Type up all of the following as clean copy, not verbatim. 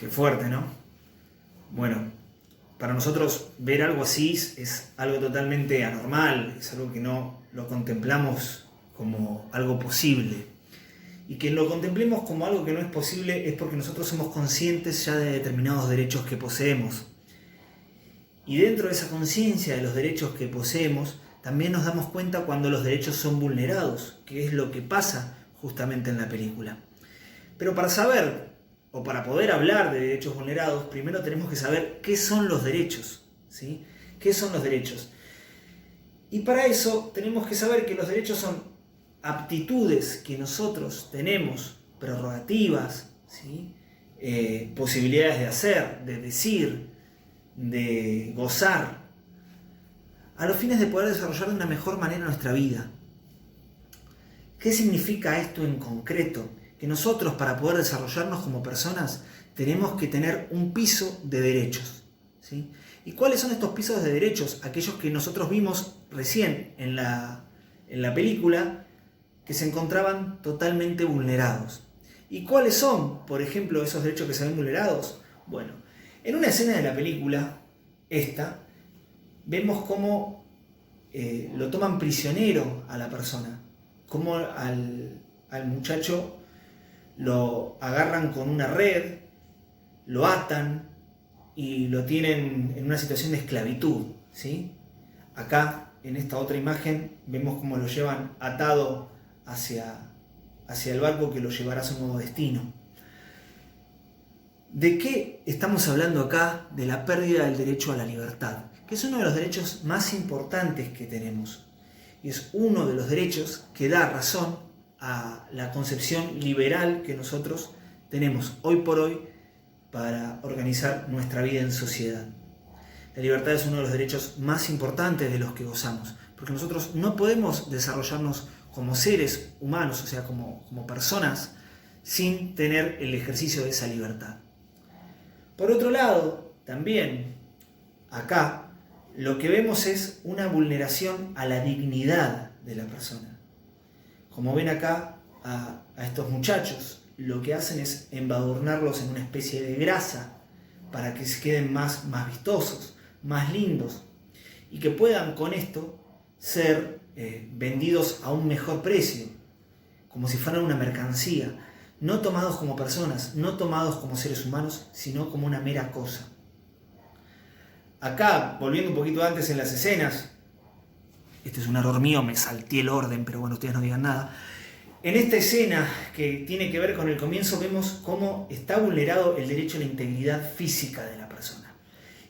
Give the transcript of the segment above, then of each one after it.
Qué fuerte, ¿no? Bueno, para nosotros ver algo así es algo totalmente anormal, es algo que no lo contemplamos como algo posible. Y que lo contemplemos como algo que no es posible es porque nosotros somos conscientes ya de determinados derechos que poseemos. Y dentro de esa conciencia de los derechos que poseemos, también nos damos cuenta cuando los derechos son vulnerados, que es lo que pasa justamente en la película. Pero para saber, o para poder hablar de derechos vulnerados, primero tenemos que saber qué son los derechos, ¿sí? ¿Qué son los derechos? Y para eso tenemos que saber que los derechos son aptitudes que nosotros tenemos, prerrogativas, ¿sí? Posibilidades de hacer, de decir, de gozar, a los fines de poder desarrollar de una mejor manera nuestra vida. ¿Qué significa esto en concreto? Que nosotros, para poder desarrollarnos como personas, tenemos que tener un piso de derechos, ¿sí? ¿Y cuáles son estos pisos de derechos? Aquellos que nosotros vimos recién en la película, que se encontraban totalmente vulnerados. ¿Y cuáles son, por ejemplo, esos derechos que se ven vulnerados? Bueno, en una escena de la película, vemos cómo lo toman prisionero a la persona, cómo al muchacho lo agarran con una red, lo atan y lo tienen en una situación de esclavitud, ¿sí? Acá, en esta otra imagen, vemos cómo lo llevan atado hacia el barco que lo llevará a su nuevo destino. ¿De qué estamos hablando acá? De la pérdida del derecho a la libertad, que es uno de los derechos más importantes que tenemos. Y es uno de los derechos que da razón a la concepción liberal que nosotros tenemos hoy por hoy para organizar nuestra vida en sociedad. La libertad es uno de los derechos más importantes de los que gozamos, porque nosotros no podemos desarrollarnos como seres humanos, o sea, como personas, sin tener el ejercicio de esa libertad. Por otro lado, también acá lo que vemos es una vulneración a la dignidad de la persona. Como ven acá a estos muchachos, lo que hacen es embadurnarlos en una especie de grasa para que se queden más vistosos, más lindos, y que puedan con esto ser vendidos a un mejor precio, como si fueran una mercancía, no tomados como personas, no tomados como seres humanos, sino como una mera cosa. Acá, volviendo un poquito antes en las escenas, este es un error mío, me salté el orden, pero bueno, ustedes no digan nada. En esta escena que tiene que ver con el comienzo, vemos cómo está vulnerado el derecho a la integridad física de la persona.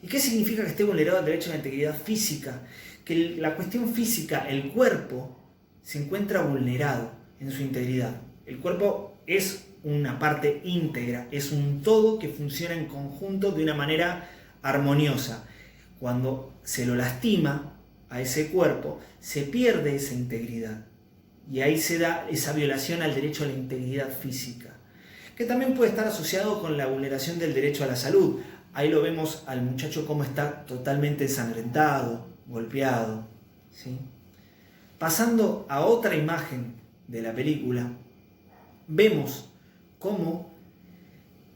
¿Y qué significa que esté vulnerado el derecho a la integridad física? Que la cuestión física, el cuerpo, se encuentra vulnerado en su integridad. El cuerpo es una parte íntegra, es un todo que funciona en conjunto de una manera armoniosa. Cuando se lo lastima a ese cuerpo, se pierde esa integridad. Y ahí se da esa violación al derecho a la integridad física, que también puede estar asociado con la vulneración del derecho a la salud. Ahí lo vemos al muchacho cómo está totalmente ensangrentado, golpeado, ¿sí? Pasando a otra imagen de la película, vemos cómo,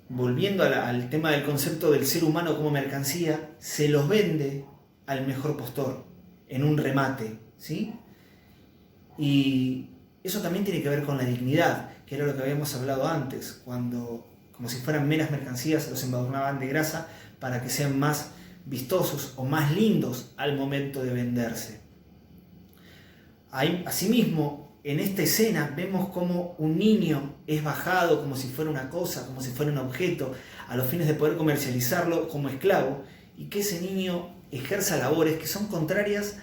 volviendo al tema del concepto del ser humano como mercancía, se los vende al mejor postor en un remate, ¿sí? Y eso también tiene que ver con la dignidad, que era lo que habíamos hablado antes, cuando, como si fueran meras mercancías, los embadurnaban de grasa para que sean más vistosos o más lindos al momento de venderse. Asimismo, en esta escena vemos cómo un niño es bajado como si fuera una cosa, como si fuera un objeto, a los fines de poder comercializarlo como esclavo, y que ese niño ejerza labores que son contrarias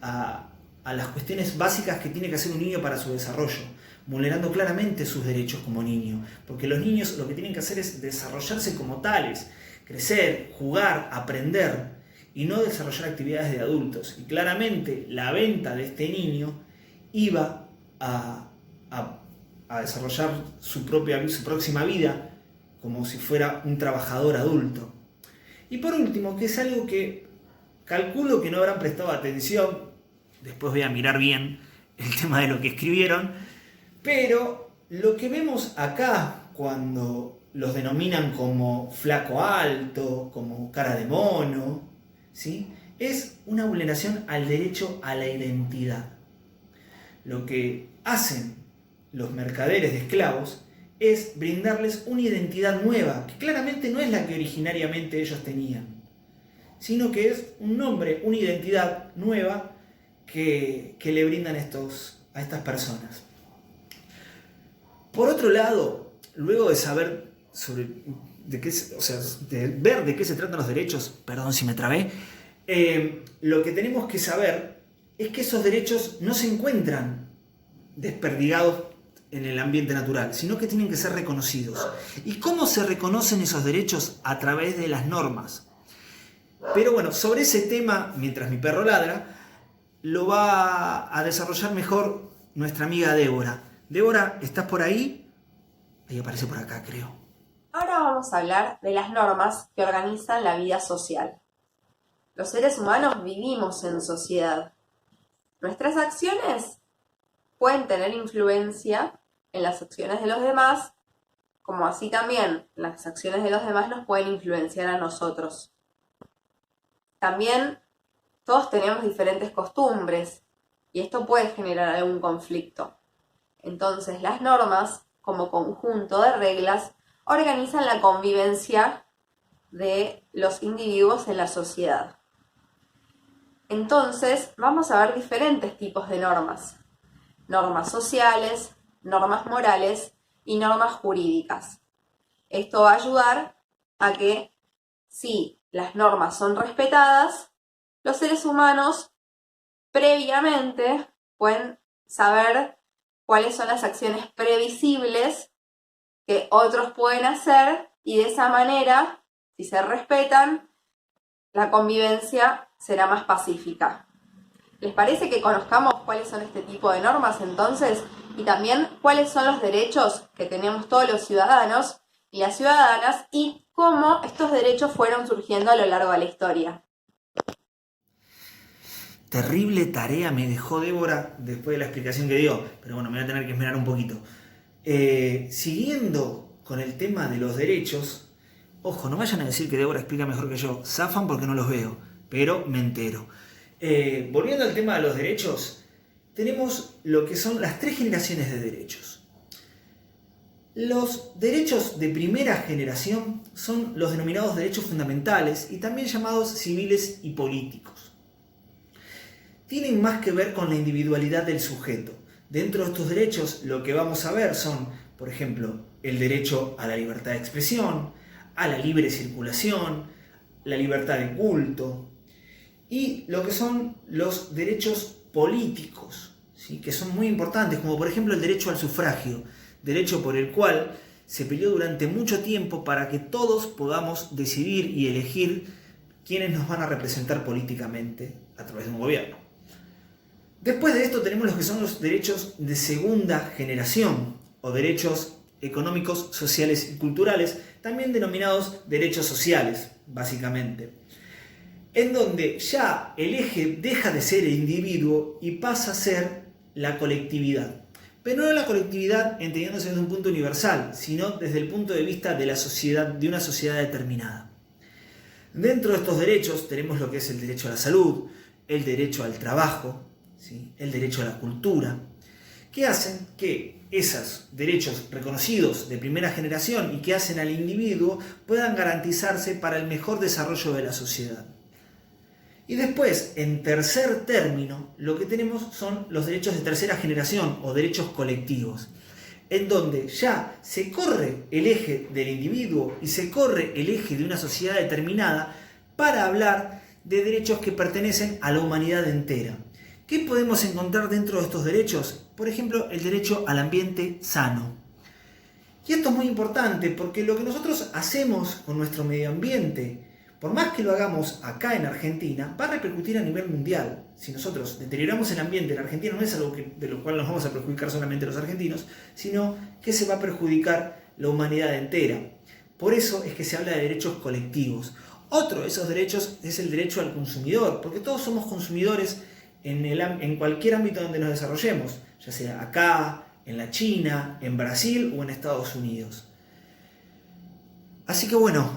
a las cuestiones básicas que tiene que hacer un niño para su desarrollo, vulnerando claramente sus derechos como niño, porque los niños lo que tienen que hacer es desarrollarse como tales, crecer, jugar, aprender, y no desarrollar actividades de adultos. Y claramente la venta de este niño iba a desarrollar su próxima vida como si fuera un trabajador adulto. Y por último, que es algo que calculo que no habrán prestado atención, después voy a mirar bien el tema de lo que escribieron, pero lo que vemos acá cuando los denominan como flaco alto, como cara de mono, ¿sí? Es una vulneración al derecho a la identidad. Lo que hacen los mercaderes de esclavos es brindarles una identidad nueva, que claramente no es la que originariamente ellos tenían, sino que es un nombre, una identidad nueva que le brindan a estas personas. Por otro lado, luego de saber de ver de qué se tratan los derechos, perdón si me trabé, lo que tenemos que saber es que esos derechos no se encuentran desperdigados en el ambiente natural, sino que tienen que ser reconocidos. ¿Y cómo se reconocen esos derechos? A través de las normas. Pero bueno, sobre ese tema, mientras mi perro ladra, lo va a desarrollar mejor nuestra amiga Débora. Débora, ¿estás por ahí? Ahí aparece por acá, creo. Ahora vamos a hablar de las normas que organizan la vida social. Los seres humanos vivimos en sociedad. Nuestras acciones pueden tener influencia en las acciones de los demás, como así también las acciones de los demás nos pueden influenciar a nosotros. También todos tenemos diferentes costumbres y esto puede generar algún conflicto. Entonces las normas, como conjunto de reglas, organizan la convivencia de los individuos en la sociedad. Entonces vamos a ver diferentes tipos de normas. Normas sociales, normas morales y normas jurídicas. Esto va a ayudar a que, si las normas son respetadas, los seres humanos previamente pueden saber cuáles son las acciones previsibles que otros pueden hacer y de esa manera, si se respetan, la convivencia será más pacífica. ¿Les parece que conozcamos cuáles son este tipo de normas entonces? Y también cuáles son los derechos que tenemos todos los ciudadanos y las ciudadanas y cómo estos derechos fueron surgiendo a lo largo de la historia. Terrible tarea me dejó Débora después de la explicación que dio, pero bueno, me voy a tener que esmerar un poquito. Siguiendo con el tema de los derechos, ojo, no vayan a decir que Débora explica mejor que yo, zafan porque no los veo, pero me entero. Volviendo al tema de los derechos, tenemos lo que son las 3 generaciones de derechos. Los derechos de primera generación son los denominados derechos fundamentales y también llamados civiles y políticos. Tienen más que ver con la individualidad del sujeto. Dentro de estos derechos lo que vamos a ver son, por ejemplo, el derecho a la libertad de expresión, a la libre circulación, la libertad de culto, y lo que son los derechos políticos, ¿sí? Que son muy importantes, como por ejemplo el derecho al sufragio, derecho por el cual se peleó durante mucho tiempo para que todos podamos decidir y elegir quiénes nos van a representar políticamente a través de un gobierno. Después de esto tenemos los que son los derechos de segunda generación, o derechos económicos, sociales y culturales, también denominados derechos sociales, básicamente, en donde ya el eje deja de ser el individuo y pasa a ser la colectividad. Pero no la colectividad entendiéndose desde un punto universal, sino desde el punto de vista de la sociedad, de una sociedad determinada. Dentro de estos derechos tenemos lo que es el derecho a la salud, el derecho al trabajo, ¿sí? El derecho a la cultura, que hacen que esos derechos reconocidos de primera generación y que hacen al individuo puedan garantizarse para el mejor desarrollo de la sociedad. Y después, en tercer término, lo que tenemos son los derechos de tercera generación o derechos colectivos, en donde ya se corre el eje del individuo y se corre el eje de una sociedad determinada para hablar de derechos que pertenecen a la humanidad entera. ¿Qué podemos encontrar dentro de estos derechos? Por ejemplo, el derecho al ambiente sano. Y esto es muy importante porque lo que nosotros hacemos con nuestro medio ambiente, por más que lo hagamos acá en Argentina, va a repercutir a nivel mundial. Si nosotros deterioramos el ambiente en Argentina, no es algo de lo cual nos vamos a perjudicar solamente los argentinos, sino que se va a perjudicar la humanidad entera. Por eso es que se habla de derechos colectivos. Otro de esos derechos es el derecho al consumidor, porque todos somos consumidores en cualquier ámbito donde nos desarrollemos, ya sea acá, en la China, en Brasil o en Estados Unidos. Así que bueno,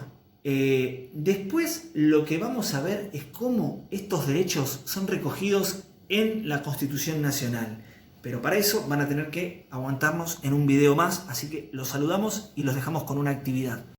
después lo que vamos a ver es cómo estos derechos son recogidos en la Constitución Nacional. Pero para eso van a tener que aguantarnos en un video más, así que los saludamos y los dejamos con una actividad.